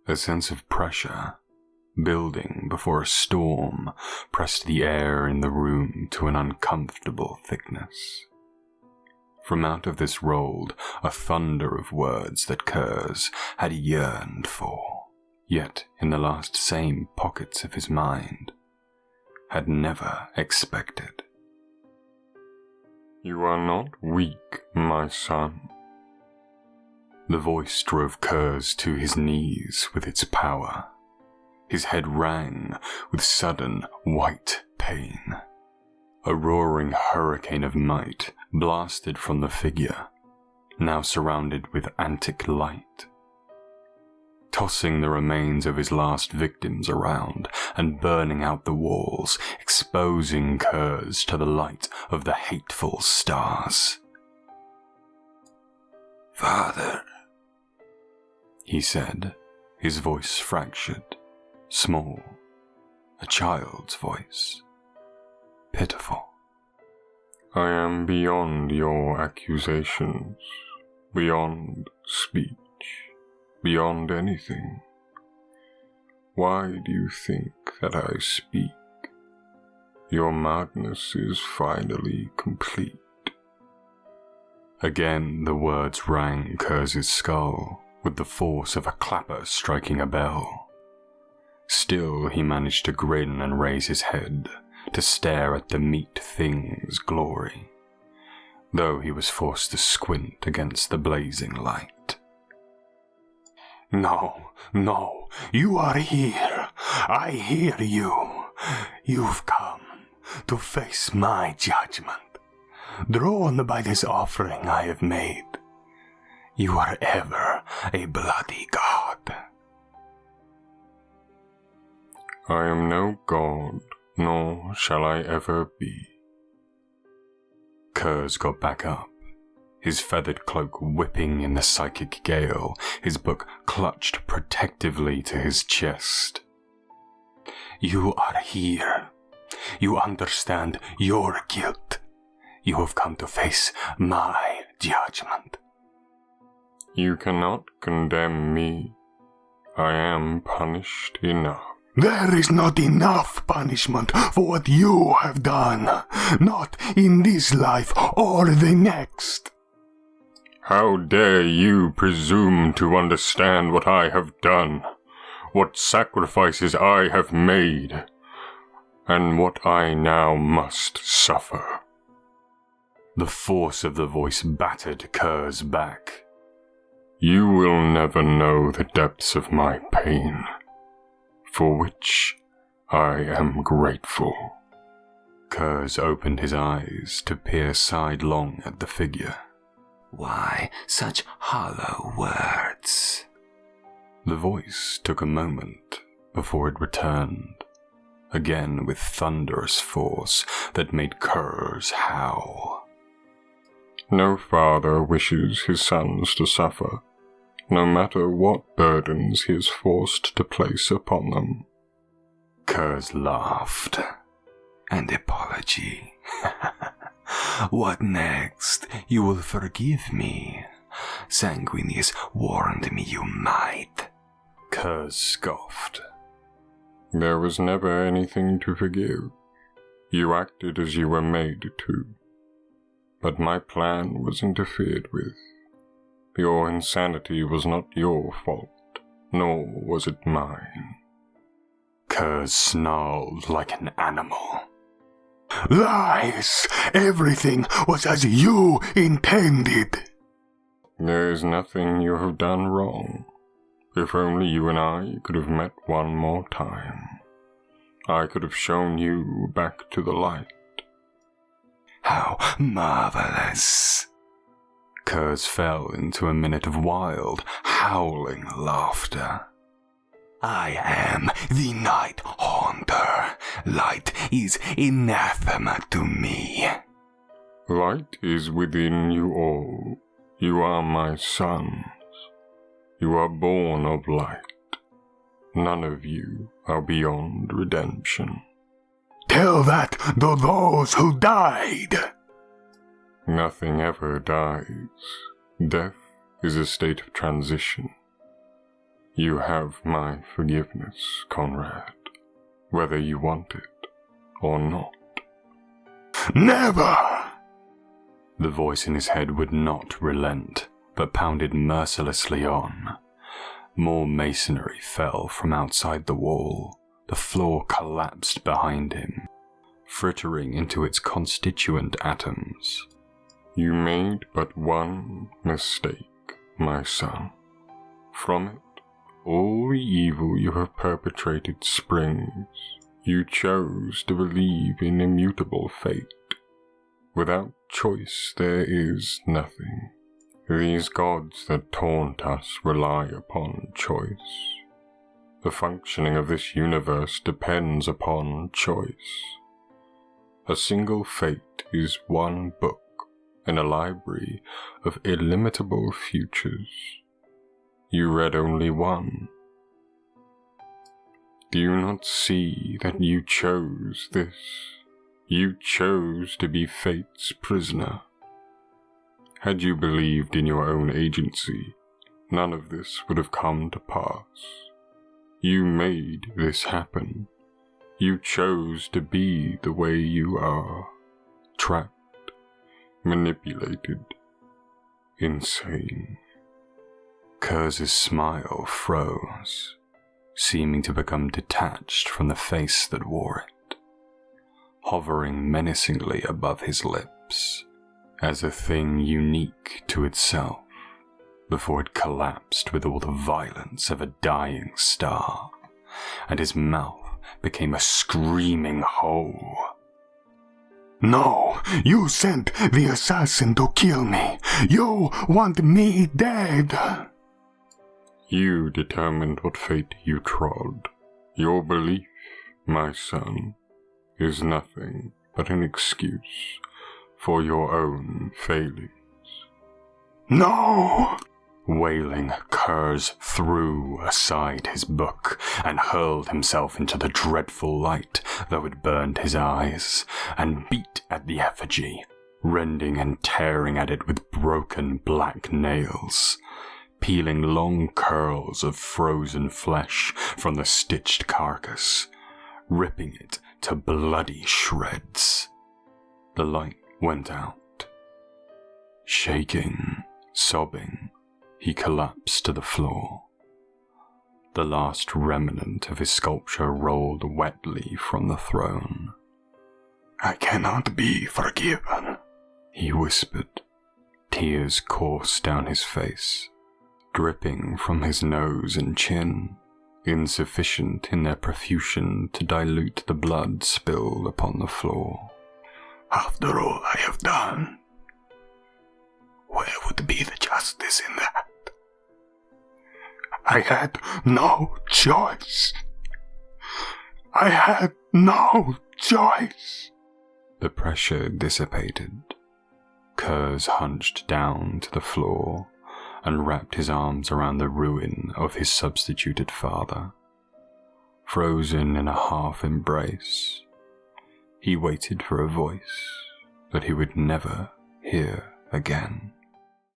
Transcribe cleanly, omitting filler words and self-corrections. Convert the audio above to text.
A sense of pressure, building before a storm, pressed the air in the room to an uncomfortable thickness. From out of this rolled a thunder of words that Curze had yearned for, yet in the last same pockets of his mind, had never expected. "You are not weak, my son." The voice drove Curze to his knees with its power. His head rang with sudden white pain. A roaring hurricane of might blasted from the figure, now surrounded with antic light, tossing the remains of his last victims around and burning out the walls, exposing Curze to the light of the hateful stars. "Father," he said, his voice fractured, small, a child's voice, pitiful. "I am beyond your accusations, beyond speech, beyond anything. Why do you think that I speak? Your madness is finally complete." Again the words rang Curze's skull with the force of a clapper striking a bell. Still he managed to grin and raise his head, to stare at the meat thing's glory, though he was forced to squint against the blazing light. No, you are here. I hear you. You've come to face my judgment, drawn by this offering I have made. You are ever a bloody god. "I am no god, nor shall I ever be." Curze got back up, his feathered cloak whipping in the psychic gale, his book clutched protectively to his chest. You are here. You understand your guilt. You have come to face my judgment. "You cannot condemn me. I am punished enough." There is not enough punishment for what you have done, not in this life or the next. How dare you presume to understand what I have done, what sacrifices I have made, and what I now must suffer? The force of the voice battered Curze back. You will never know the depths of my pain, for which I am grateful. Curze opened his eyes to peer sidelong at the figure. Why such hollow words? The voice took a moment before it returned, again with thunderous force that made Curze howl. No father wishes his sons to suffer, no matter what burdens he is forced to place upon them. Curze laughed. An apology. What next? You will forgive me. Sanguinius warned me you might. Curze scoffed. There was never anything to forgive. You acted as you were made to. But my plan was interfered with. Your insanity was not your fault, nor was it mine. Curze snarled like an animal. Lies! Everything was as you intended. There is nothing you have done wrong. If only you and I could have met one more time. I could have shown you back to the light. How marvelous! Curze fell into a minute of wild, howling laughter. I am the Night Haunter. Light is anathema to me. Light is within you all. You are my sons. You are born of light. None of you are beyond redemption. Tell that to those who died. Nothing ever dies. Death is a state of transition. You have my forgiveness, Konrad, whether you want it or not. Never! The voice in his head would not relent, but pounded mercilessly on. More masonry fell from outside the wall. The floor collapsed behind him, frittering into its constituent atoms. You made but one mistake, my son. From it, all the evil you have perpetrated springs. You chose to believe in immutable fate. Without choice there is nothing. These gods that taunt us rely upon choice. The functioning of this universe depends upon choice. A single fate is one book in a library of illimitable futures. You read only one. Do you not see that you chose this? You chose to be fate's prisoner. Had you believed in your own agency, none of this would have come to pass. You made this happen. You chose to be the way you are, trapped, manipulated, insane. Curze's smile froze, seeming to become detached from the face that wore it, hovering menacingly above his lips, as a thing unique to itself, before it collapsed with all the violence of a dying star, and his mouth became a screaming hole. No, you sent the assassin to kill me. You want me dead. You determined what fate you trod. Your belief, my son, is nothing but an excuse for your own failures. No! Wailing, Curze threw aside his book and hurled himself into the dreadful light, though it burned his eyes, and beat at the effigy, rending and tearing at it with broken black nails, peeling long curls of frozen flesh from the stitched carcass, ripping it to bloody shreds. The light went out. Shaking, sobbing, he collapsed to the floor. The last remnant of his sculpture rolled wetly from the throne. I cannot be forgiven, he whispered. Tears coursed down his face, dripping from his nose and chin, insufficient in their profusion to dilute the blood spilled upon the floor. After all I have done, where would be the justice in that? I had no choice. I had no choice. The pressure dissipated. Curze hunched down to the floor and wrapped his arms around the ruin of his substituted father. Frozen in a half embrace, he waited for a voice that he would never hear again.